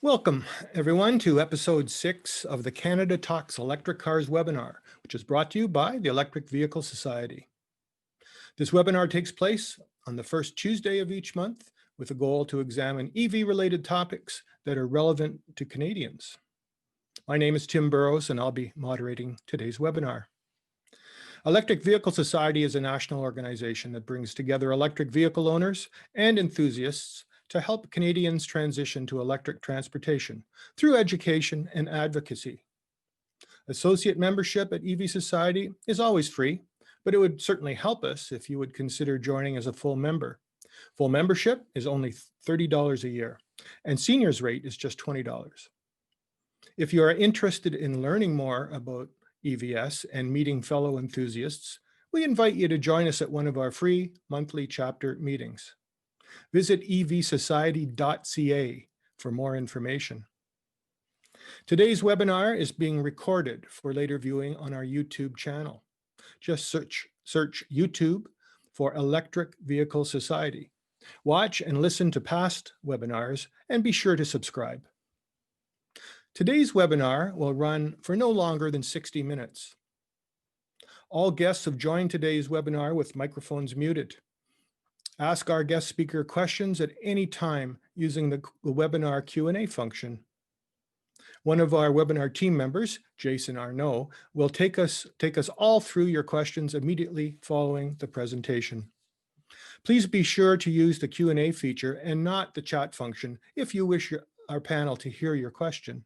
Welcome, everyone, to episode 6 of the Canada Talks Electric Cars webinar, which is brought to you by the Electric Vehicle Society. This webinar takes place on the first Tuesday of each month with a goal to examine EV-related topics that are relevant to Canadians. My name is Tim Burrows, and I'll be moderating today's webinar. Electric Vehicle Society is a national organization that brings together electric vehicle owners and enthusiasts to help Canadians transition to electric transportation through education and advocacy. Associate membership at EV Society is always free, but it would certainly help us if you would consider joining as a full member. Full membership is only $30 a year, and seniors rate is just $20. If you are interested in learning more about EVS and meeting fellow enthusiasts, we invite you to join us at one of our free monthly chapter meetings. Visit evsociety.ca for more information. Today's webinar is being recorded for later viewing on our YouTube channel. Just search YouTube for Electric Vehicle Society. Watch and listen to past webinars and be sure to subscribe. Today's webinar will run for no longer than 60 minutes. All guests have joined today's webinar with microphones muted. Ask our guest speaker questions at any time using the webinar Q&A function. One of our webinar team members, Jason Arnaud, will take us all through your questions immediately following the presentation. Please be sure to use the Q&A feature and not the chat function if you wish our panel to hear your question.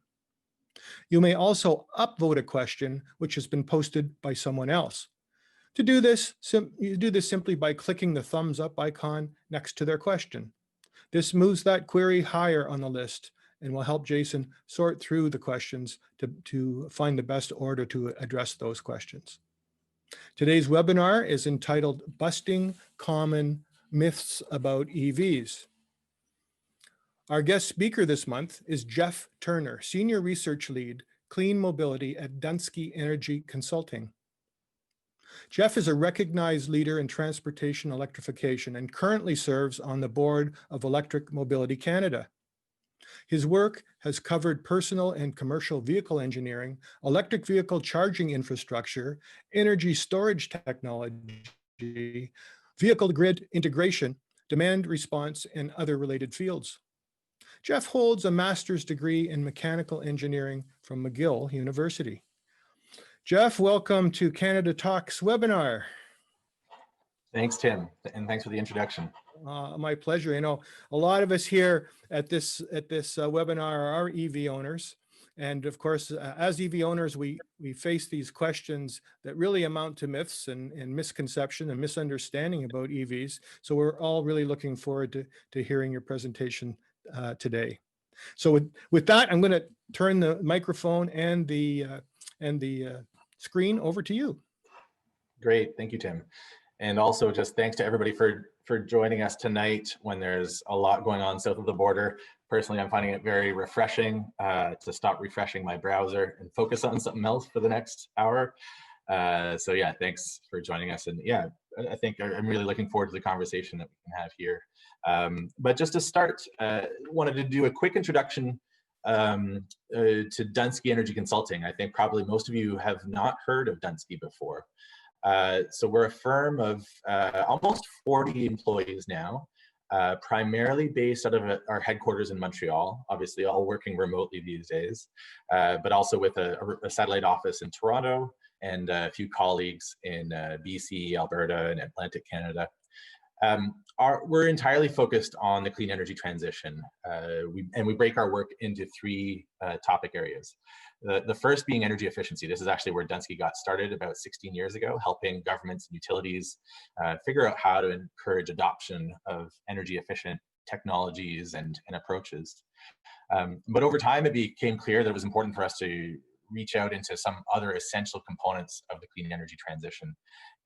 You may also upvote a question which has been posted by someone else. To do this, you do this simply by clicking the thumbs up icon next to their question. This moves that query higher on the list and will help Jason sort through the questions to find the best order to address those questions. Today's webinar is entitled Busting Common Myths About EVs. Our guest speaker this month is Jeff Turner, Senior Research Lead, Clean Mobility at Dunsky Energy Consulting. Jeff is a recognized leader in transportation electrification and currently serves on the board of Electric Mobility Canada. His work has covered personal and commercial vehicle engineering, electric vehicle charging infrastructure, energy storage technology, vehicle grid integration, demand response, and other related fields. Jeff holds a master's degree in mechanical engineering from McGill University. Jeff, welcome to Canada Talks webinar. Thanks, Tim, and thanks for the introduction. My pleasure. You know, a lot of us here at this webinar are EV owners. And of course, as EV owners, we face these questions that really amount to myths and misconception and misunderstanding about EVs. So we're all really looking forward to hearing your presentation today. So with that, I'm going to turn the microphone and the screen over to you. Great, thank you, Tim. And also just thanks to everybody for joining us tonight when there's a lot going on south of the border. Personally, I'm finding it very refreshing to stop refreshing my browser and focus on something else for the next hour. So yeah, thanks for joining us. And yeah, I think I'm really looking forward to the conversation that we can have here. But just to start, wanted to do a quick introduction to Dunsky Energy Consulting. I think probably most of you have not heard of Dunsky before. So we're a firm of almost 40 employees now, primarily based out of our headquarters in Montreal, obviously all working remotely these days, but also with a satellite office in Toronto and a few colleagues in BC, Alberta, and Atlantic Canada. We're entirely focused on the clean energy transition. We break our work into three topic areas. The first being energy efficiency. This is actually where Dunsky got started about 16 years ago, helping governments and utilities figure out how to encourage adoption of energy efficient technologies and approaches. But over time, it became clear that it was important for us to reach out into some other essential components of the clean energy transition.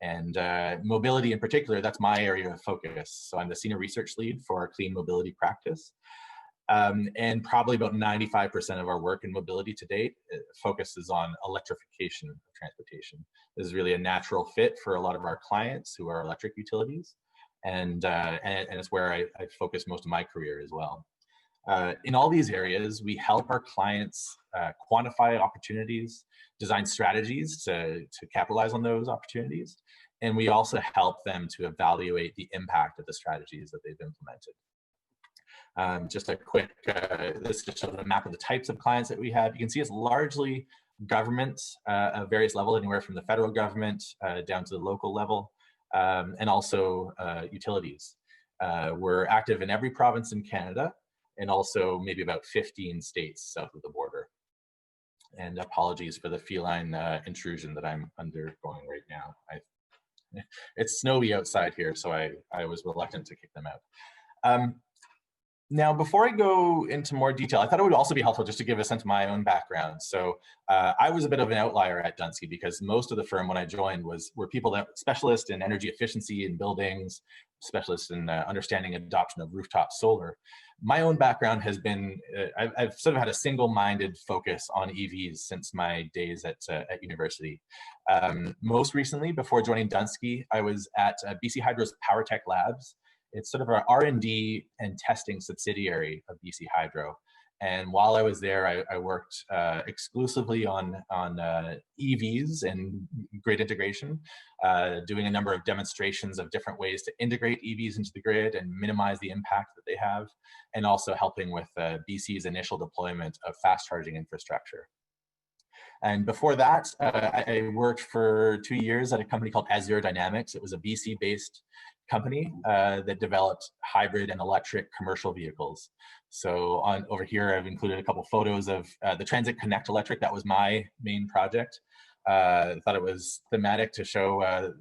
And mobility in particular, that's my area of focus. So I'm the senior research lead for our clean mobility practice. And probably about 95% of our work in mobility to date focuses on electrification of transportation. This is really a natural fit for a lot of our clients who are electric utilities. And it's where I focus most of my career as well. In all these areas, we help our clients quantify opportunities, design strategies to capitalize on those opportunities, and we also help them to evaluate the impact of the strategies that they've implemented. Just a quick, this just shows a map of the types of clients that we have. You can see it's largely governments of various levels, anywhere from the federal government down to the local level, and also utilities. We're active in every province in Canada, and also maybe about 15 states south of the border. And apologies for the feline intrusion that I'm undergoing right now. It's snowy outside here, so I was reluctant to kick them out. Now, before I go into more detail, I thought it would also be helpful just to give a sense of my own background. So I was a bit of an outlier at Dunsky because most of the firm when I joined were people that specialists in energy efficiency in buildings, specialists in understanding adoption of rooftop solar. My own background has been, I've sort of had a single-minded focus on EVs since my days at university. Most recently, before joining Dunsky, I was at BC Hydro's PowerTech Labs. It's sort of our R&D and testing subsidiary of BC Hydro. And while I was there, I worked exclusively on EVs and grid integration, doing a number of demonstrations of different ways to integrate EVs into the grid and minimize the impact that they have, and also helping with BC's initial deployment of fast charging infrastructure. And before that, I worked for 2 years at a company called Azure Dynamics. It was a BC-based company that developed hybrid and electric commercial vehicles. So over here, I've included a couple photos of the Transit Connect Electric. That was my main project. I thought it was thematic to show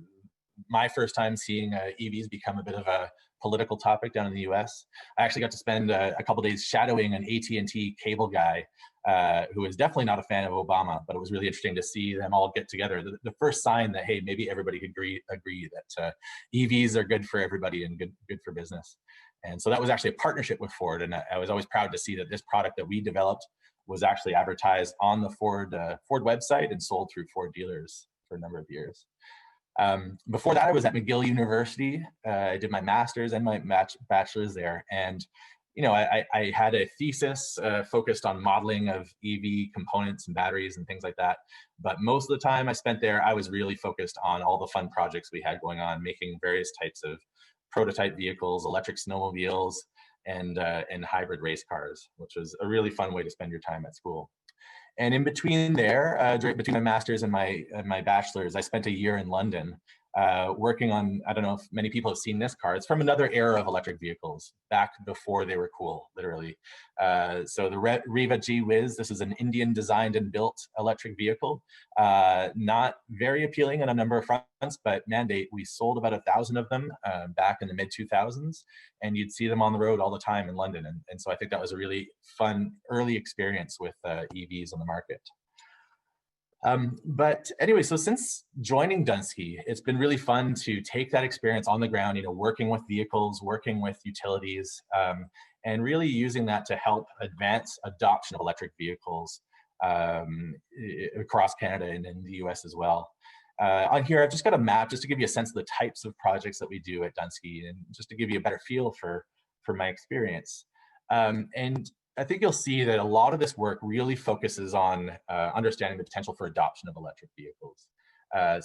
my first time seeing EVs become a bit of a political topic down in the US. I actually got to spend a couple days shadowing an AT&T cable guy who was definitely not a fan of Obama, but it was really interesting to see them all get together. The first sign that, hey, maybe everybody could agree that EVs are good for everybody and good for business. And so that was actually a partnership with Ford. And I was always proud to see that this product that we developed was actually advertised on the Ford website and sold through Ford dealers for a number of years. Before that, I was at McGill University. I did my master's and my bachelor's there. And you know, I had a thesis focused on modeling of EV components and batteries and things like that. But most of the time I spent there, I was really focused on all the fun projects we had going on, making various types of prototype vehicles, electric snowmobiles, and hybrid race cars, which was a really fun way to spend your time at school. And in between there, between my master's and my bachelor's, I spent a year in London working on, I don't know if many people have seen this car. It's from another era of electric vehicles, back before they were cool, literally. So the Riva G-Wiz, this is an Indian designed and built electric vehicle. Not very appealing on a number of fronts, but mandate, we sold about 1,000 of them back in the mid-2000s, and you'd see them on the road all the time in London. And so I think that was a really fun early experience with EVs on the market. But anyway, so since joining Dunsky, it's been really fun to take that experience on the ground, you know, working with vehicles, working with utilities, and really using that to help advance adoption of electric vehicles across Canada and in the US as well. On here, I've just got a map just to give you a sense of the types of projects that we do at Dunsky and just to give you a better feel for my experience. And I think you'll see that a lot of this work really focuses on understanding the potential for adoption of electric vehicles.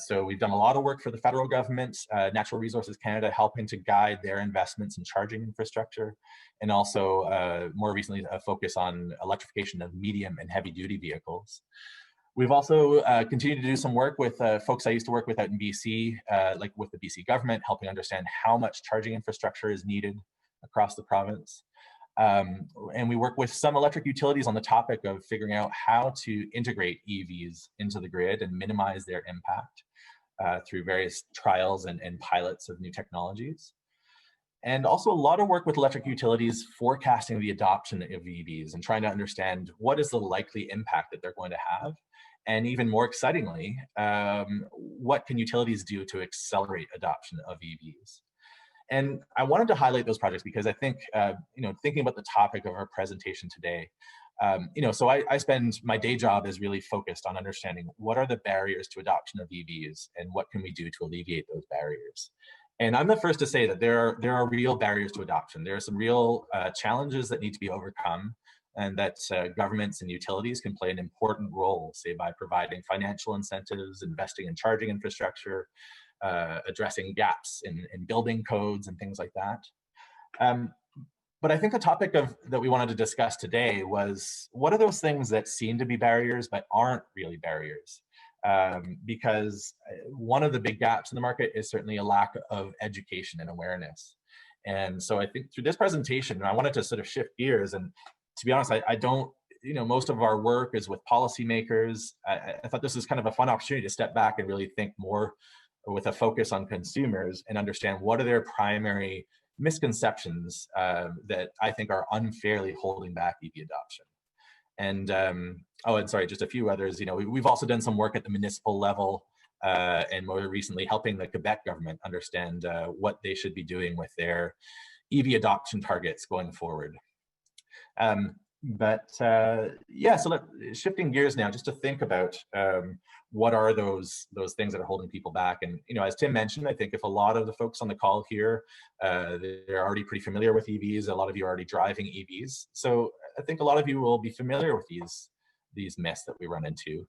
So we've done a lot of work for the federal government, Natural Resources Canada, helping to guide their investments in charging infrastructure, and also more recently a focus on electrification of medium and heavy duty vehicles. We've also continued to do some work with folks I used to work with out in BC, like with the BC government, helping understand how much charging infrastructure is needed across the province. And we work with some electric utilities on the topic of figuring out how to integrate EVs into the grid and minimize their impact through various trials and pilots of new technologies. And also a lot of work with electric utilities forecasting the adoption of EVs and trying to understand what is the likely impact that they're going to have. And even more excitingly, what can utilities do to accelerate adoption of EVs? And I wanted to highlight those projects because I think, you know, thinking about the topic of our presentation today, you know, so I spend my day job is really focused on understanding what are the barriers to adoption of EVs and what can we do to alleviate those barriers. And I'm the first to say that there are real barriers to adoption. There are some real challenges that need to be overcome, and that governments and utilities can play an important role, say by providing financial incentives, investing in charging infrastructure, addressing gaps in building codes and things like that. Um, but I think the topic that we wanted to discuss today was, what are those things that seem to be barriers but aren't really barriers? Because one of the big gaps in the market is certainly a lack of education and awareness. And so I think through this presentation, I wanted to sort of shift gears. And to be honest, I don't, most of our work is with policymakers. I thought this was kind of a fun opportunity to step back and really think more with a focus on consumers and understand what are their primary misconceptions that I think are unfairly holding back EV adoption. And oh, and sorry, just a few others. We've also done some work at the municipal level, and more recently helping the Quebec government understand what they should be doing with their EV adoption targets going forward. Yeah, so shifting gears now, just to think about what are those things that are holding people back. And as Tim mentioned, I think if a lot of the folks on the call here, they're already pretty familiar with EVs. A lot of you are already driving EVs, so I think a lot of you will be familiar with these myths that we run into.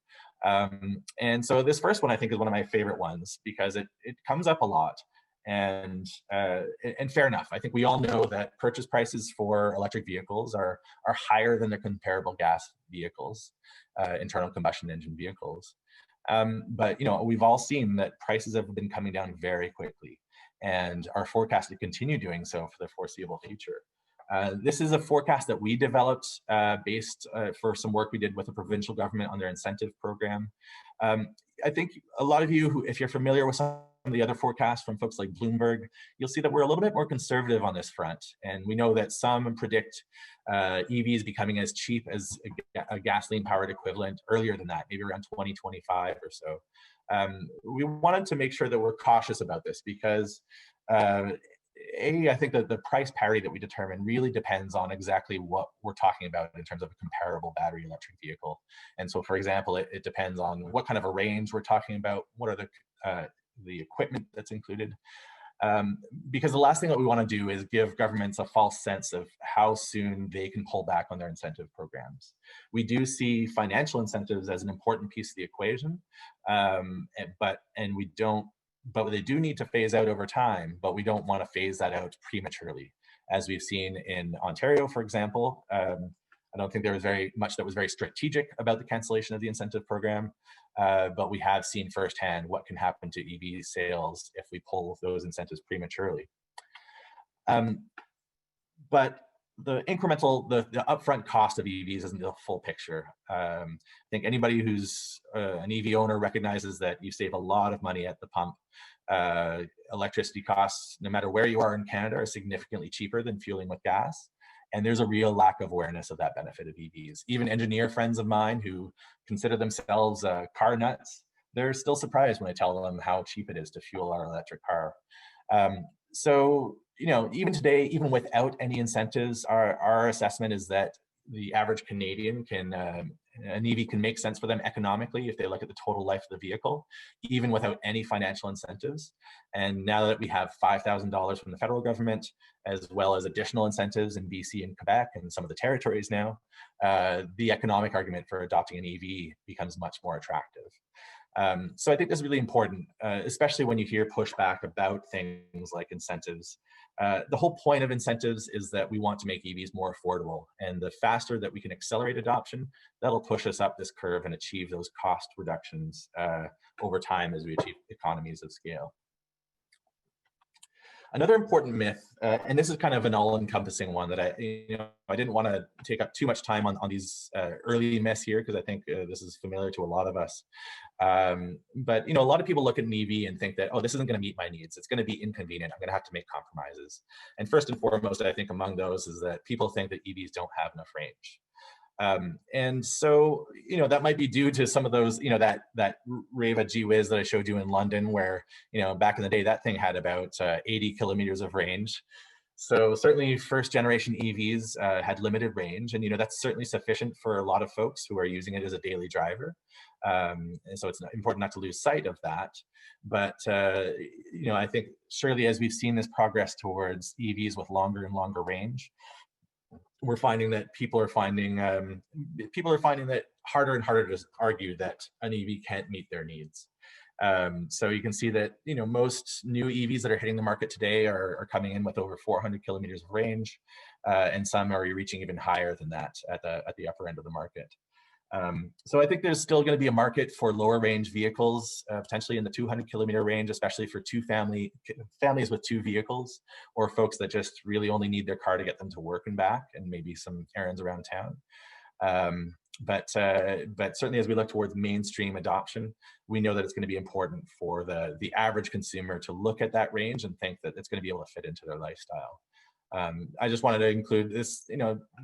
And so this first one I think is one of my favorite ones, because it comes up a lot. And fair enough. I think we all know that purchase prices for electric vehicles are higher than their comparable gas vehicles, internal combustion engine vehicles. But we've all seen that prices have been coming down very quickly, and are forecast to continue doing so for the foreseeable future. This is a forecast that we developed based for some work we did with the provincial government on their incentive program. I think a lot of you, if you're familiar with some of the other forecasts from folks like Bloomberg, you'll see that we're a little bit more conservative on this front. And we know that some predict EVs becoming as cheap as a gasoline-powered equivalent earlier than that, maybe around 2025 or so. We wanted to make sure that we're cautious about this, because I think that the price parity that we determine really depends on exactly what we're talking about in terms of a comparable battery electric vehicle. And so, for example, it depends on what kind of a range we're talking about, what are the equipment that's included. Because the last thing that we want to do is give governments a false sense of how soon they can pull back on their incentive programs. We do see financial incentives as an important piece of the equation, but they do need to phase out over time, but we don't want to phase that out prematurely. As we've seen in Ontario, for example, I don't think there was very much that was very strategic about the cancellation of the incentive program, but we have seen firsthand what can happen to EV sales if we pull those incentives prematurely. But the upfront cost of EVs isn't the full picture. I think anybody who's an EV owner recognizes that you save a lot of money at the pump. Electricity costs, no matter where you are in Canada, are significantly cheaper than fueling with gas. And there's a real lack of awareness of that benefit of EVs. Even engineer friends of mine who consider themselves car nuts, they're still surprised when I tell them how cheap it is to fuel our electric car. So, even today, even without any incentives, our assessment is that the average Canadian an EV can make sense for them economically if they look at the total life of the vehicle, even without any financial incentives. And now that we have $5,000 from the federal government, as well as additional incentives in BC and Quebec and some of the territories now, the economic argument for adopting an EV becomes much more attractive. So I think this is really important, especially when you hear pushback about things like incentives. The whole point of incentives is that we want to make EVs more affordable, and the faster that we can accelerate adoption, that'll push us up this curve and achieve those cost reductions over time as we achieve economies of scale. Another important myth, and this is kind of an all-encompassing one that I didn't want to take up too much time on these early myths here, because I think this is familiar to a lot of us. But a lot of people look at an EV and think that, oh, this isn't going to meet my needs. It's going to be inconvenient. I'm going to have to make compromises. And first and foremost, I think among those is that people think that EVs don't have enough range. And so, that might be due to some of those, that Reva Gee Whiz that I showed you in London, where, back in the day, that thing had about 80 kilometers of range. So certainly first generation EVs had limited range, and that's certainly sufficient for a lot of folks who are using it as a daily driver. And so it's important not to lose sight of that. But I think surely as we've seen this progress towards EVs with longer and longer range, we're finding that people are finding that harder and harder to argue that an EV can't meet their needs. So you can see that most new EVs that are hitting the market today are coming in with over 400 kilometers of range, and some are reaching even higher than that at the upper end of the market. So I think there's still going to be a market for lower range vehicles, potentially in the 200 kilometer range, especially for families with two vehicles, or folks that just really only need their car to get them to work and back, and maybe some errands around town. But certainly as we look towards mainstream adoption, we know that it's going to be important for the average consumer to look at that range and think that it's going to be able to fit into their lifestyle. I just wanted to include this,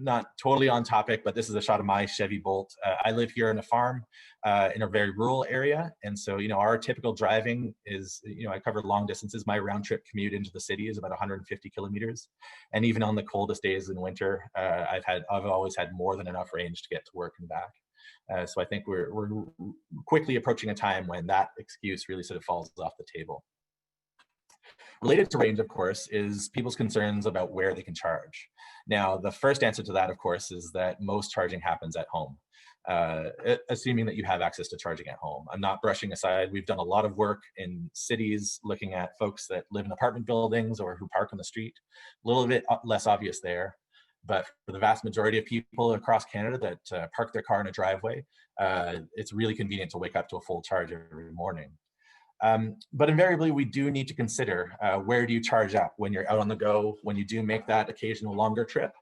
not totally on topic, but this is a shot of my Chevy Bolt. I live here in a farm in a very rural area. And so, our typical driving is, I cover long distances. My round trip commute into the city is about 150 kilometers. And even on the coldest days in winter, I've always had more than enough range to get to work and back. So I think we're quickly approaching a time when that excuse really sort of falls off the table. Related to range, of course, is people's concerns about where they can charge. Now, the first answer to that, of course, is that most charging happens at home, assuming that you have access to charging at home. I'm not brushing aside. We've done a lot of work in cities looking at folks that live in apartment buildings or who park on the street. A little bit less obvious there. But for the vast majority of people across Canada that park their car in a driveway, it's really convenient to wake up to a full charge every morning. But invariably, we do need to consider where do you charge up when you're out on the go, when you do make that occasional longer trip.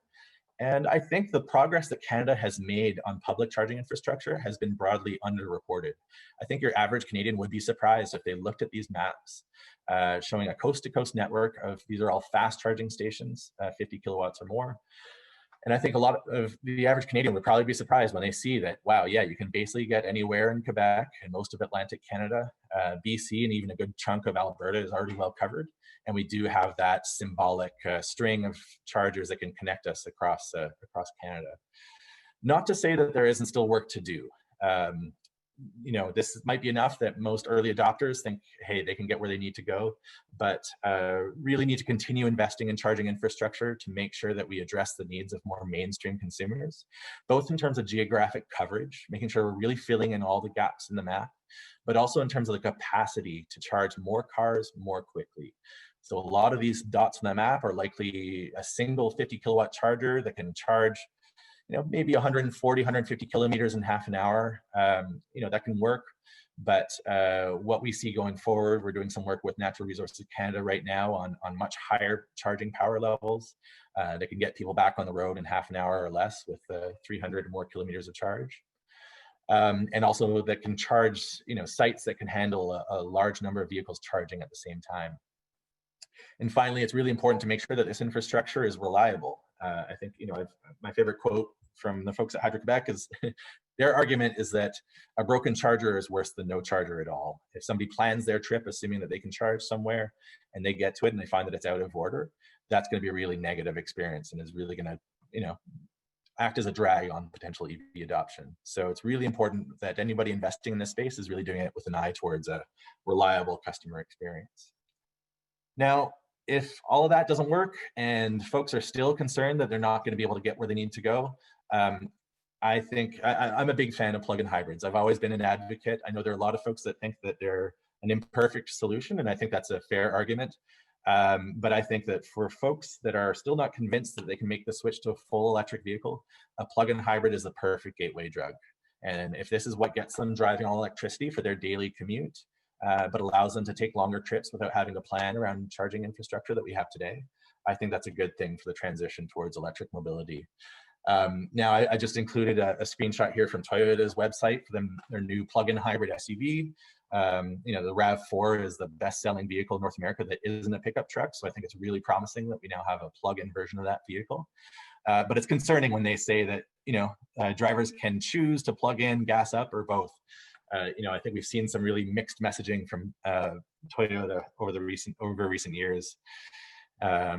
And I think the progress that Canada has made on public charging infrastructure has been broadly underreported. I think your average Canadian would be surprised if they looked at these maps showing a coast-to-coast network of, these are all fast charging stations, 50 kilowatts or more. And I think a lot of the average Canadian would probably be surprised when they see that, wow, yeah, you can basically get anywhere in Quebec and most of Atlantic Canada, BC, and even a good chunk of Alberta is already well covered. And we do have that symbolic string of chargers that can connect us across Canada. Not to say that there isn't still work to do. This might be enough that most early adopters think, hey, they can get where they need to go, but really need to continue investing in charging infrastructure to make sure that we address the needs of more mainstream consumers, both in terms of geographic coverage, making sure we're really filling in all the gaps in the map, but also in terms of the capacity to charge more cars more quickly. So a lot of these dots on the map are likely a single 50 kilowatt charger that can charge maybe 140, 150 kilometers in half an hour. That can work. But what we see going forward, we're doing some work with Natural Resources Canada right now on much higher charging power levels that can get people back on the road in half an hour or less with 300 or more kilometers of charge. And also that can charge, sites that can handle a large number of vehicles charging at the same time. And finally, it's really important to make sure that this infrastructure is reliable. I think, my favorite quote from the folks at Hydro-Quebec is their argument is that a broken charger is worse than no charger at all. If somebody plans their trip assuming that they can charge somewhere and they get to it and they find that it's out of order, that's going to be a really negative experience and is really going to, act as a drag on potential EV adoption. So it's really important that anybody investing in this space is really doing it with an eye towards a reliable customer experience. Now, if all of that doesn't work and folks are still concerned that they're not going to be able to get where they need to go, I think I'm a big fan of plug-in hybrids. I've always been an advocate. I know there are a lot of folks that think that they're an imperfect solution, and I think that's a fair argument. But I think that for folks that are still not convinced that they can make the switch to a full electric vehicle, a plug-in hybrid is the perfect gateway drug. And if this is what gets them driving on electricity for their daily commute, but allows them to take longer trips without having to plan around charging infrastructure that we have today, I think that's a good thing for the transition towards electric mobility. Now, I just included a screenshot here from Toyota's website for their new plug-in hybrid SUV. The RAV4 is the best-selling vehicle in North America that isn't a pickup truck, so I think it's really promising that we now have a plug-in version of that vehicle. But it's concerning when they say that drivers can choose to plug in, gas up, or both. I think we've seen some really mixed messaging from Toyota over recent years.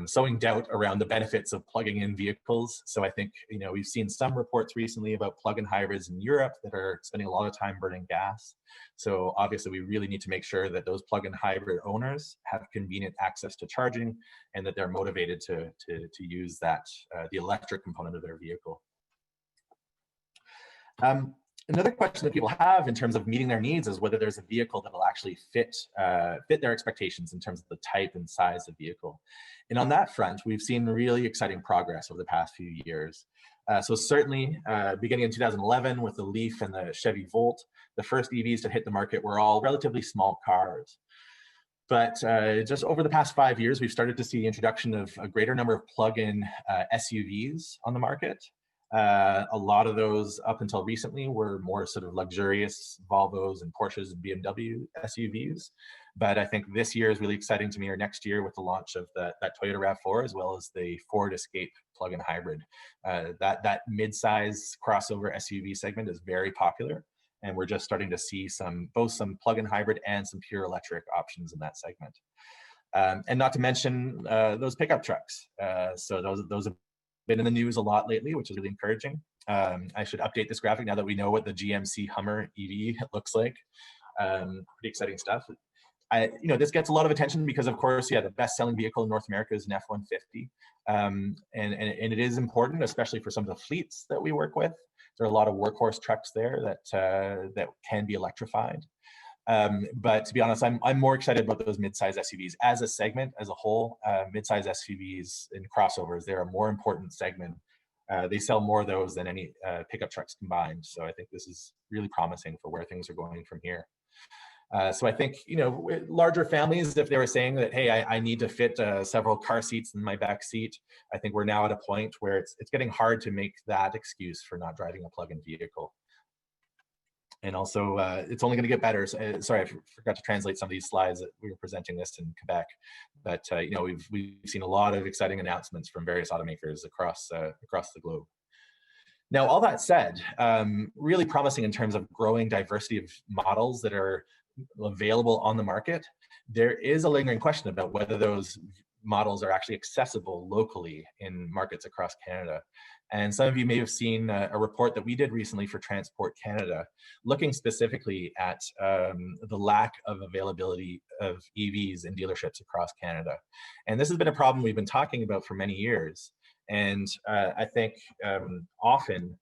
sowing doubt around the benefits of plugging in vehicles. So I think, we've seen some reports recently about plug-in hybrids in Europe that are spending a lot of time burning gas. So obviously we really need to make sure that those plug-in hybrid owners have convenient access to charging and that they're motivated to use that, the electric component of their vehicle. Another question that people have in terms of meeting their needs is whether there's a vehicle that will actually fit their expectations in terms of the type and size of vehicle. And on that front, we've seen really exciting progress over the past few years. So certainly beginning in 2011 with the Leaf and the Chevy Volt, the first EVs to hit the market were all relatively small cars. But just over the past 5 years, we've started to see the introduction of a greater number of plug-in SUVs on the market. A lot of those up until recently were more sort of luxurious Volvos and Porsches and BMW SUVs. But I think this year is really exciting to me, or next year with the launch of that Toyota RAV4, as well as the Ford Escape plug-in hybrid. That mid-size crossover SUV segment is very popular. And we're just starting to see both some plug-in hybrid and some pure electric options in that segment. And not to mention those pickup trucks. So those have been in the news a lot lately, which is really encouraging. I should update this graphic now that we know what the GMC Hummer EV looks like. Pretty exciting stuff. This gets a lot of attention because, of course, the best-selling vehicle in North America is an F-150, and it is important, especially for some of the fleets that we work with. There are a lot of workhorse trucks there that can be electrified. But to be honest, I'm more excited about those mid-size SUVs as a segment, as a whole. Mid-size SUVs and crossovers, they're a more important segment. They sell more of those than any pickup trucks combined. So I think this is really promising for where things are going from here. So I think, larger families, if they were saying that, hey, I need to fit several car seats in my back seat, I think we're now at a point where it's getting hard to make that excuse for not driving a plug-in vehicle. And also, it's only going to get better. Sorry, I forgot to translate some of these slides that we were presenting this in Quebec. But we've seen a lot of exciting announcements from various automakers across the globe. Now, all that said, really promising in terms of growing diversity of models that are available on the market. There is a lingering question about whether those models are actually accessible locally in markets across Canada. And some of you may have seen a report that we did recently for Transport Canada, looking specifically at the lack of availability of EVs in dealerships across Canada. And this has been a problem we've been talking about for many years. And I think often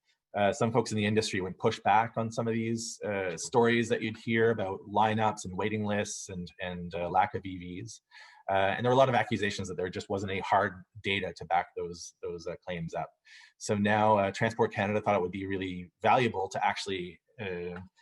some folks in the industry would push back on some of these stories that you'd hear about lineups and waiting lists and lack of EVs. And there were a lot of accusations that there just wasn't any hard data to back those claims up. So now Transport Canada thought it would be really valuable to actually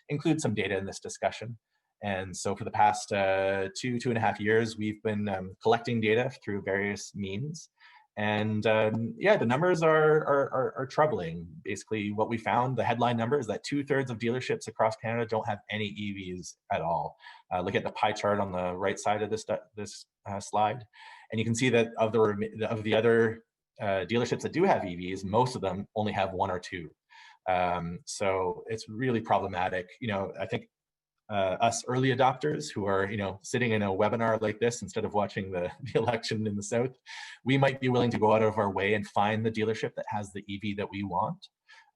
include some data in this discussion. And so for the past 2.5 years, we've been collecting data through various means. And the numbers are troubling. Basically, what we found, the headline number is that 2/3 of dealerships across Canada don't have any EVs at all. Look at the pie chart on the right side of this slide, and you can see that of the other dealerships that do have EVs, most of them only have 1 or 2. So it's really problematic. I think us early adopters who are sitting in a webinar like this instead of watching the election in the South, we might be willing to go out of our way and find the dealership that has the EV that we want.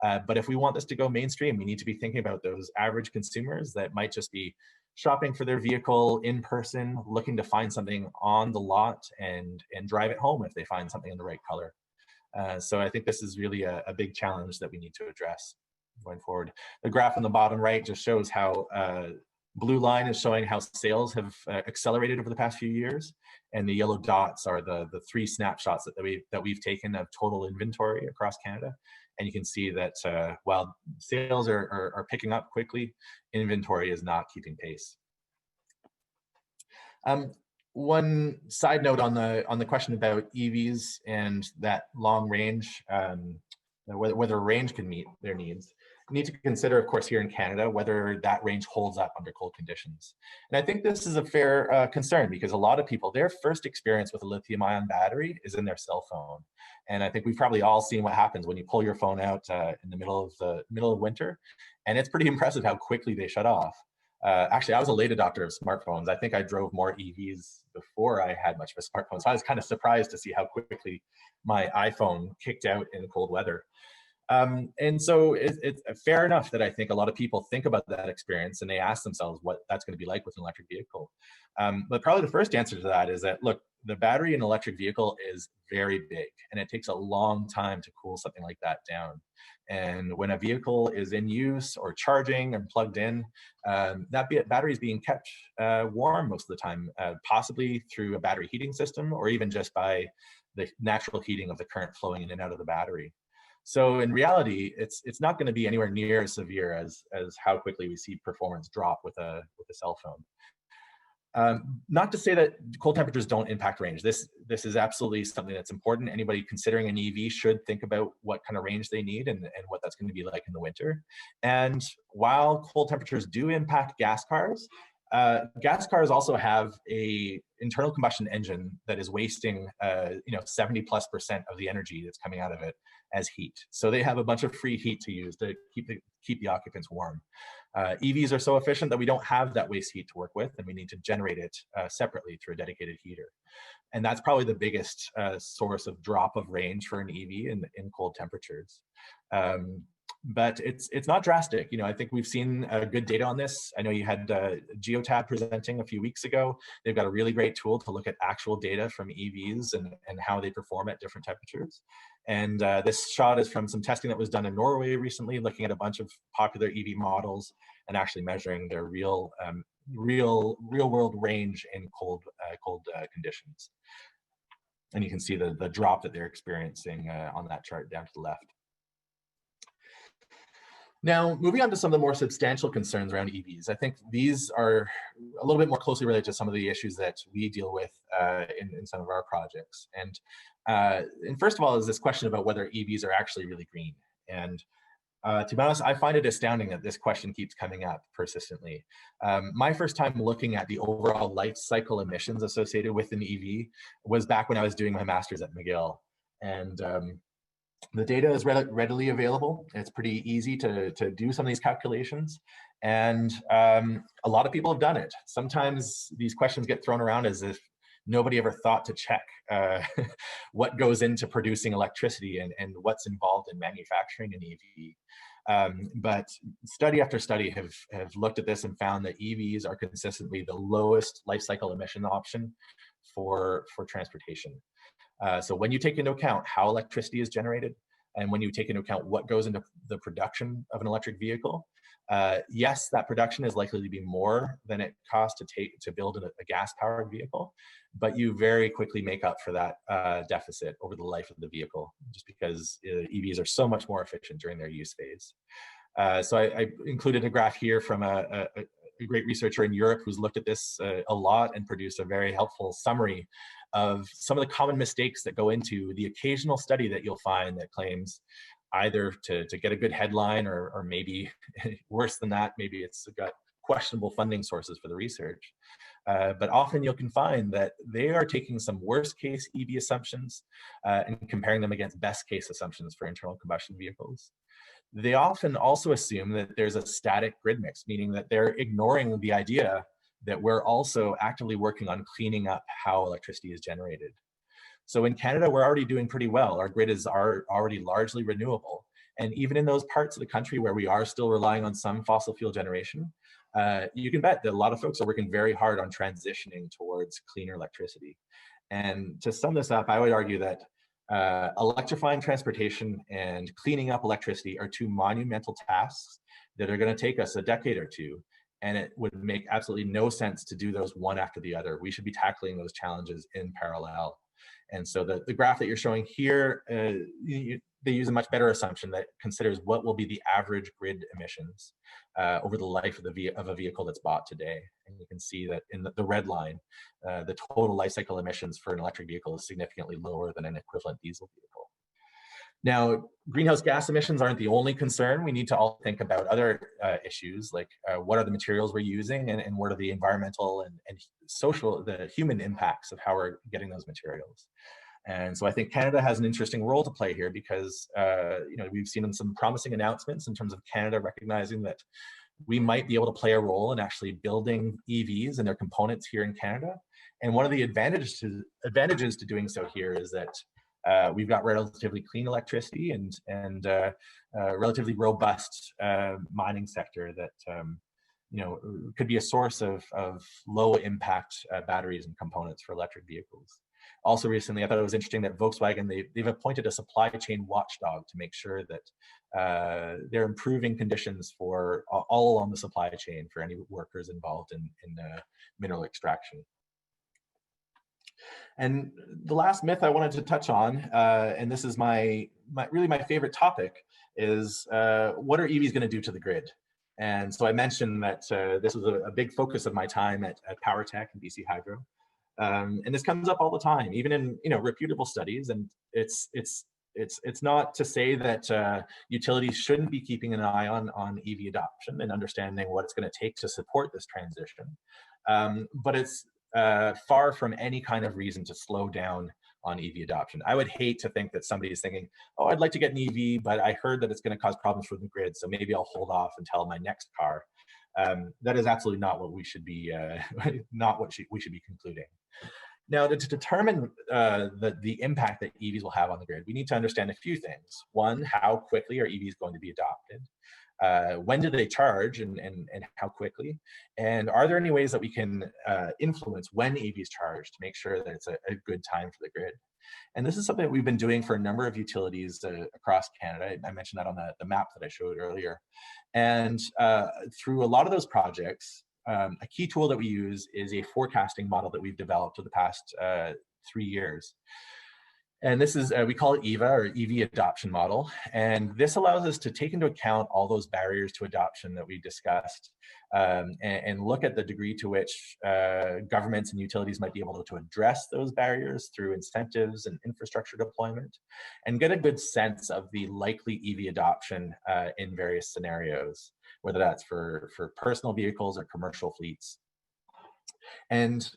But if we want this to go mainstream, we need to be thinking about those average consumers that might just be shopping for their vehicle in person, looking to find something on the lot and drive it home if they find something in the right color. So I think this is really a big challenge that we need to address going forward. The graph on the bottom right just shows how blue line is showing how sales have accelerated over the past few years, and the yellow dots are the 3 snapshots that we've taken of total inventory across Canada. And you can see that while sales are picking up quickly, inventory is not keeping pace. One side note on the question about EVs and that long range, whether range can meet their needs. We need to consider, of course, here in Canada, whether that range holds up under cold conditions. And I think this is a fair concern because a lot of people, their first experience with a lithium-ion battery is in their cell phone. And I think we've probably all seen what happens when you pull your phone out in the middle of winter, and it's pretty impressive how quickly they shut off. Actually, I was a late adopter of smartphones. I think I drove more EVs before I had much of a smartphone. So I was kind of surprised to see how quickly my iPhone kicked out in cold weather. And so it's fair enough that I think a lot of people think about that experience and they ask themselves what that's going to be like with an electric vehicle. But probably the first answer to that is that, look, the battery in an electric vehicle is very big and it takes a long time to cool something like that down. And when a vehicle is in use or charging and plugged in, battery is being kept warm most of the time, possibly through a battery heating system or even just by the natural heating of the current flowing in and out of the battery. So in reality, it's not going to be anywhere near as severe as how quickly we see performance drop with a cell phone. Not to say that cold temperatures don't impact range. This is absolutely something that's important. Anybody considering an EV should think about what kind of range they need and what that's going to be like in the winter. And while cold temperatures do impact gas cars also have a internal combustion engine that is wasting 70+% of the energy that's coming out of it as heat. So they have a bunch of free heat to use to keep the occupants warm. EVs are so efficient that we don't have that waste heat to work with, and we need to generate it separately through a dedicated heater. And that's probably the biggest source of drop of range for an EV in cold temperatures. But it's not drastic. I think we've seen good data on this. I know you had Geotab presenting a few weeks ago. They've got a really great tool to look at actual data from EVs and how they perform at different temperatures. And this shot is from some testing that was done in Norway recently, looking at a bunch of popular EV models and actually measuring their real world range in cold conditions. And you can see the drop that they're experiencing on that chart down to the left. Now, moving on to some of the more substantial concerns around EVs, I think these are a little bit more closely related to some of the issues that we deal with in some of our projects. And first of all is this question about whether EVs are actually really green. And to be honest, I find it astounding that this question keeps coming up persistently. My first time looking at the overall life cycle emissions associated with an EV was back when I was doing my master's at McGill. And the data is readily available. It's pretty easy to do some of these calculations. And a lot of people have done it. Sometimes these questions get thrown around as if nobody ever thought to check what goes into producing electricity and what's involved in manufacturing an EV. But study after study have looked at this and found that EVs are consistently the lowest life cycle emission option for transportation. So when you take into account how electricity is generated, and when you take into account what goes into the production of an electric vehicle, yes, that production is likely to be more than it costs to build a gas-powered vehicle, but you very quickly make up for that deficit over the life of the vehicle, just because EVs are so much more efficient during their use phase. So I included a graph here from a great researcher in Europe who's looked at this a lot and produced a very helpful summary of some of the common mistakes that go into the occasional study that you'll find that claims either to get a good headline or maybe worse than that, maybe it's got questionable funding sources for the research. But often you can find that they are taking some worst case EV assumptions and comparing them against best case assumptions for internal combustion vehicles. They often also assume that there's a static grid mix, meaning that they're ignoring the idea that we're also actively working on cleaning up how electricity is generated. So in Canada, we're already doing pretty well. Our grid is already largely renewable. And even in those parts of the country where we are still relying on some fossil fuel generation, you can bet that a lot of folks are working very hard on transitioning towards cleaner electricity. And to sum this up, I would argue that electrifying transportation and cleaning up electricity are two monumental tasks that are going to take us a decade or two. And it would make absolutely no sense to do those one after the other. We should be tackling those challenges in parallel. And so the graph that you're showing here, they use a much better assumption that considers what will be the average grid emissions over the life of a vehicle that's bought today. And you can see that in the red line, the total life cycle emissions for an electric vehicle is significantly lower than an equivalent diesel vehicle. Now, greenhouse gas emissions aren't the only concern. We need to all think about other issues, like what are the materials we're using and what are the environmental and social, the human impacts of how we're getting those materials. And so I think Canada has an interesting role to play here because we've seen some promising announcements in terms of Canada recognizing that we might be able to play a role in actually building EVs and their components here in Canada. And one of the advantages to doing so here is that we've got relatively clean electricity and relatively robust mining sector that could be a source of low impact batteries and components for electric vehicles. Also recently, I thought it was interesting that Volkswagen, they've appointed a supply chain watchdog to make sure that they're improving conditions for all along the supply chain for any workers involved in mineral extraction. And the last myth I wanted to touch on, and this is really my favorite topic, is what are EVs going to do to the grid? And so I mentioned that this was a big focus of my time at PowerTech and BC Hydro. And this comes up all the time, even in reputable studies. And it's not to say that utilities shouldn't be keeping an eye on EV adoption and understanding what it's going to take to support this transition. But it's far from any kind of reason to slow down on EV adoption. I would hate to think that somebody is thinking, oh, I'd like to get an EV, but I heard that it's going to cause problems for the grid, so maybe I'll hold off until my next car. That is absolutely not what we should be, we should be concluding. Now, to determine the impact that EVs will have on the grid, we need to understand a few things. One, how quickly are EVs going to be adopted? When do they charge and how quickly? And are there any ways that we can influence when EVs charge to make sure that it's a good time for the grid? And this is something that we've been doing for a number of utilities across Canada. I mentioned that on the map that I showed earlier. And through a lot of those projects, a key tool that we use is a forecasting model that we've developed for the past 3 years. And this is, we call it EVA, or EV adoption model. And this allows us to take into account all those barriers to adoption that we discussed and look at the degree to which governments and utilities might be able to address those barriers through incentives and infrastructure deployment, and get a good sense of the likely EV adoption in various scenarios, whether that's for personal vehicles or commercial fleets. And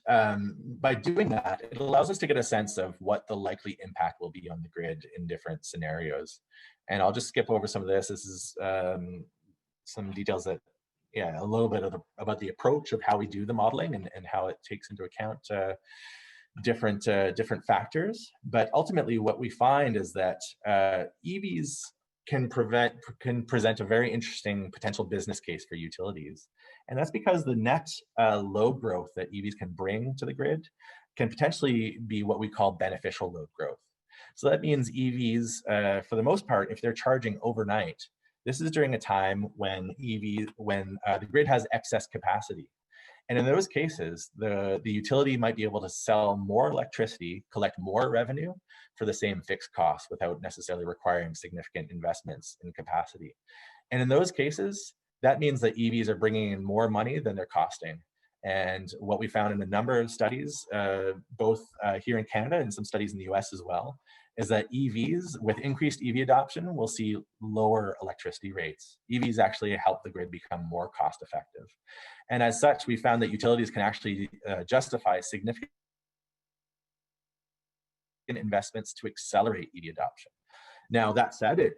by doing that, it allows us to get a sense of what the likely impact will be on the grid in different scenarios. And I'll just skip over some of this. This is some details that, a little bit about the approach of how we do the modeling and how it takes into account different factors. But ultimately, what we find is that EVs can present a very interesting potential business case for utilities. And that's because the net load growth that EVs can bring to the grid can potentially be what we call beneficial load growth. So that means EVs, for the most part, if they're charging overnight, this is during a time when the grid has excess capacity. And in those cases, the utility might be able to sell more electricity, collect more revenue for the same fixed cost without necessarily requiring significant investments in capacity. And in those cases, that means that EVs are bringing in more money than they're costing. And what we found in a number of studies, both here in Canada and some studies in the US as well, is that EVs, with increased EV adoption, will see lower electricity rates. EVs actually help the grid become more cost effective. And as such, we found that utilities can actually justify significant investments to accelerate EV adoption. Now, that said,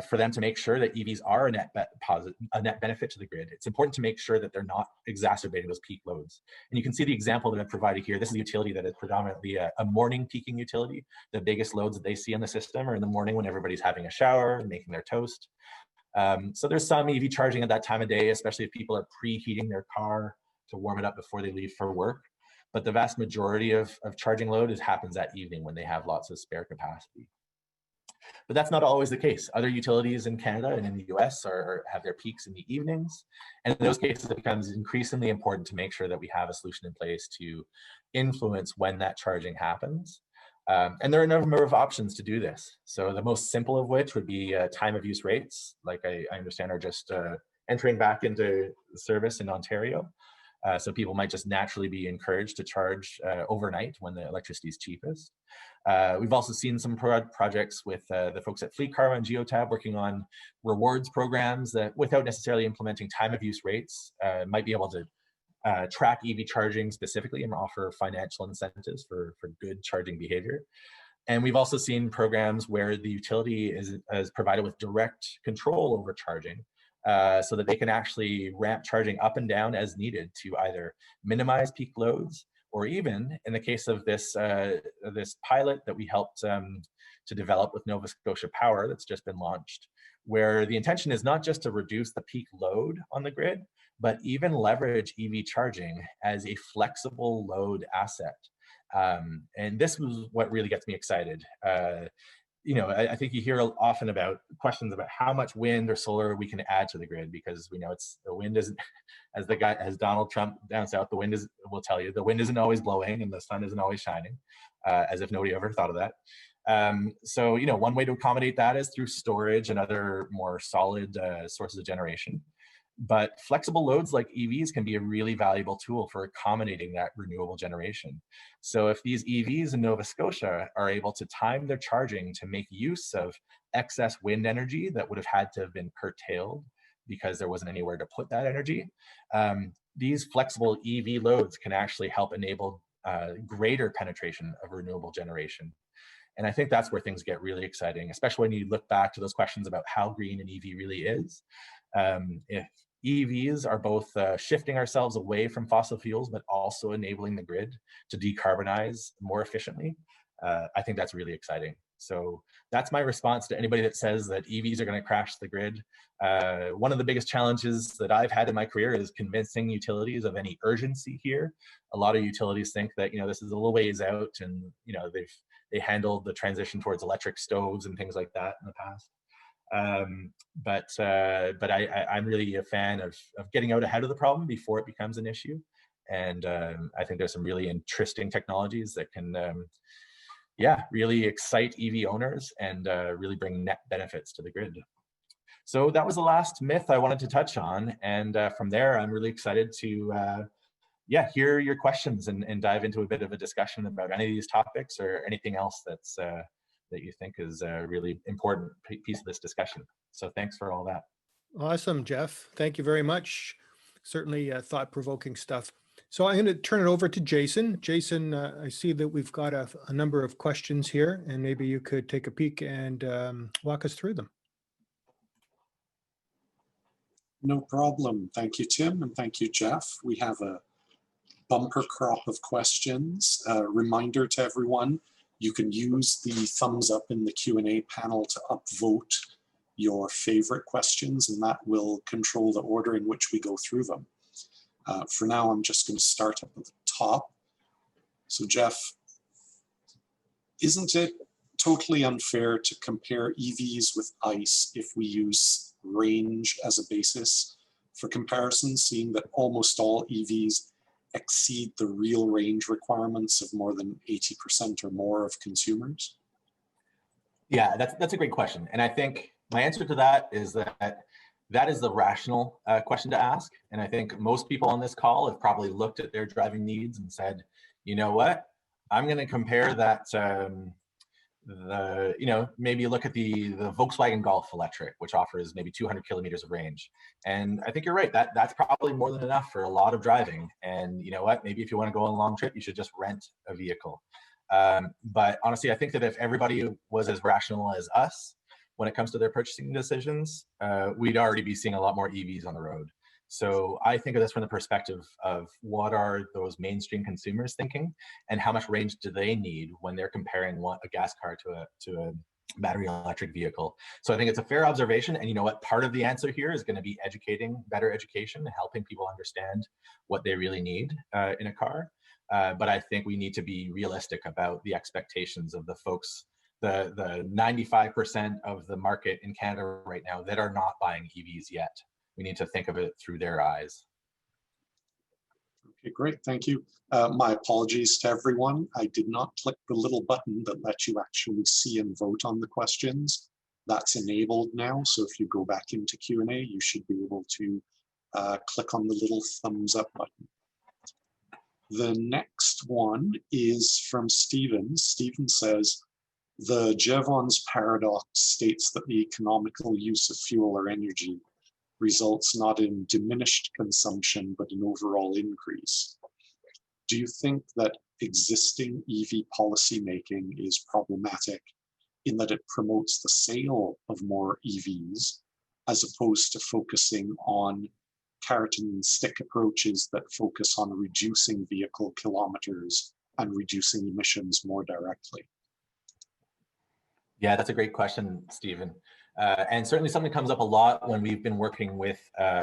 for them to make sure that EVs are a net benefit to the grid, it's important to make sure that they're not exacerbating those peak loads. And you can see the example that I've provided here. This is a utility that is predominantly a morning peaking utility. The biggest loads that they see in the system are in the morning when everybody's having a shower and making their toast. So there's some EV charging at that time of day, especially if people are preheating their car to warm it up before they leave for work. But the vast majority of charging load happens that evening when they have lots of spare capacity. But that's not always the case. Other utilities in Canada and in the US have their peaks in the evenings. And in those cases, it becomes increasingly important to make sure that we have a solution in place to influence when that charging happens. And there are a number of options to do this. So the most simple of which would be time of use rates, like I understand are just entering back into service in Ontario. So people might just naturally be encouraged to charge overnight when the electricity is cheapest. We've also seen some projects with the folks at Fleet Karma and Geotab working on rewards programs that, without necessarily implementing time of use rates, might be able to track EV charging specifically and offer financial incentives for good charging behavior. And we've also seen programs where the utility is provided with direct control over charging so that they can actually ramp charging up and down as needed to either minimize peak loads, or even in the case of this this pilot that we helped to develop with Nova Scotia Power that's just been launched, where the intention is not just to reduce the peak load on the grid, but even leverage EV charging as a flexible load asset. And this was what really gets me excited. I think you hear often about questions about how much wind or solar we can add to the grid, because we know the wind isn't, as Donald Trump down south, will tell you, the wind isn't always blowing and the sun isn't always shining, as if nobody ever thought of that. So, one way to accommodate that is through storage and other more solid sources of generation. But flexible loads like EVs can be a really valuable tool for accommodating that renewable generation. So if these EVs in Nova Scotia are able to time their charging to make use of excess wind energy that would have had to have been curtailed because there wasn't anywhere to put that energy, these flexible EV loads can actually help enable greater penetration of renewable generation. And I think that's where things get really exciting, especially when you look back to those questions about how green an EV really is. If EVs are both shifting ourselves away from fossil fuels, but also enabling the grid to decarbonize more efficiently, I think that's really exciting. So that's my response to anybody that says that EVs are going to crash the grid. One of the biggest challenges that I've had in my career is convincing utilities of any urgency here. A lot of utilities think that this is a little ways out, and they handled the transition towards electric stoves and things like that in the past. But I'm really a fan of getting out ahead of the problem before it becomes an issue. And I think there's some really interesting technologies that can, really excite EV owners and really bring net benefits to the grid. So that was the last myth I wanted to touch on. And from there, I'm really excited to hear your questions and dive into a bit of a discussion about any of these topics or anything else that's that you think is a really important piece of this discussion. So thanks for all that. Awesome, Jeff. Thank you very much. Certainly thought-provoking stuff. So I'm going to turn it over to Jason. Jason, I see that we've got a number of questions here, and maybe you could take a peek and walk us through them. No problem. Thank you, Tim, and thank you, Jeff. We have a bumper crop of questions. Reminder to everyone, you can use the thumbs up in the Q&A panel to upvote your favorite questions, and that will control the order in which we go through them. For now, I'm just going to start up at the top. So Jeff, isn't it totally unfair to compare EVs with ICE if we use range as a basis for comparison, seeing that almost all EVs exceed the real range requirements of more than 80% or more of consumers? Yeah, that's a great question. And I think my answer to that is that is the rational question to ask. And I think most people on this call have probably looked at their driving needs and said, you know what, I'm going to compare that, maybe look at the Volkswagen Golf electric, which offers maybe 200 kilometers of range. And I think you're right, that's probably more than enough for a lot of driving. And you know what, maybe if you want to go on a long trip, you should just rent a vehicle. But honestly, I think that if everybody was as rational as us when it comes to their purchasing decisions, we'd already be seeing a lot more EVs on the road. So I think of this from the perspective of what are those mainstream consumers thinking, and how much range do they need when they're comparing a gas car to a battery electric vehicle. So I think it's a fair observation. And you know what, part of the answer here is going to be better education, helping people understand what they really need in a car. But I think we need to be realistic about the expectations of the folks, the 95% of the market in Canada right now that are not buying EVs yet. We need to think of it through their eyes. Okay, great, thank you. My apologies to everyone. I did not click the little button that lets you actually see and vote on the questions. That's enabled now, so if you go back into Q&A, you should be able to click on the little thumbs up button. The next one is from Stephen. Stephen says, the Jevons paradox states that the economical use of fuel or energy results not in diminished consumption, but an overall increase. Do you think that existing EV policymaking is problematic in that it promotes the sale of more EVs, as opposed to focusing on carrot and stick approaches that focus on reducing vehicle kilometers and reducing emissions more directly? Yeah, that's a great question, Stephen. And certainly something comes up a lot when we've been working with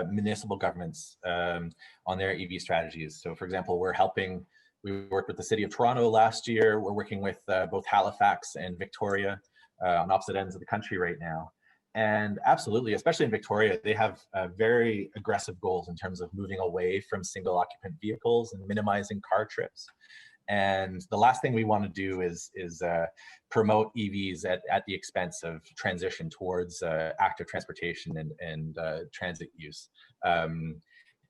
municipal governments on their EV strategies. So for example, we worked with the City of Toronto last year. We're working with both Halifax and Victoria on opposite ends of the country right now. And absolutely, especially in Victoria, they have very aggressive goals in terms of moving away from single occupant vehicles and minimizing car trips. And the last thing we want to do is promote EVs at the expense of transition towards active transportation and transit use.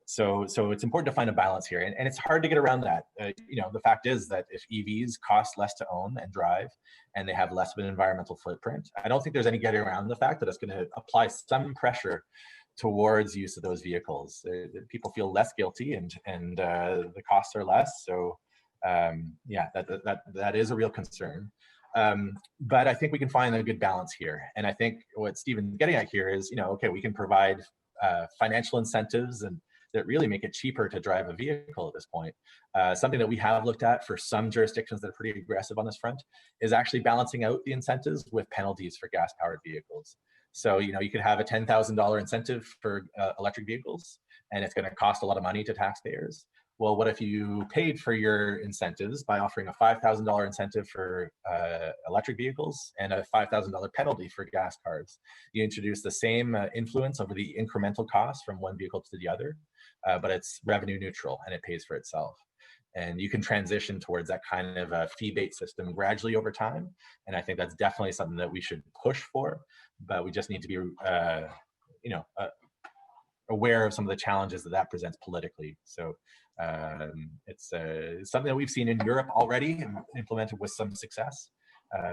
So it's important to find a balance here, and it's hard to get around that. The fact is that if EVs cost less to own and drive, and they have less of an environmental footprint, I don't think there's any getting around the fact that it's going to apply some pressure towards use of those vehicles. People feel less guilty, and the costs are less. So yeah, that is a real concern. But I think we can find a good balance here. And I think what Stephen's getting at here is, okay, we can provide financial incentives and that really make it cheaper to drive a vehicle at this point. Something that we have looked at for some jurisdictions that are pretty aggressive on this front is actually balancing out the incentives with penalties for gas-powered vehicles. So, you could have a $10,000 incentive for electric vehicles, and it's going to cost a lot of money to taxpayers. Well, what if you paid for your incentives by offering a $5,000 incentive for electric vehicles and a $5,000 penalty for gas cars? You introduce the same influence over the incremental cost from one vehicle to the other, but it's revenue neutral and it pays for itself. And you can transition towards that kind of a fee-based system gradually over time. And I think that's definitely something that we should push for, but we just need to be, aware of some of the challenges that presents politically. So it's something that we've seen in Europe already and implemented with some success.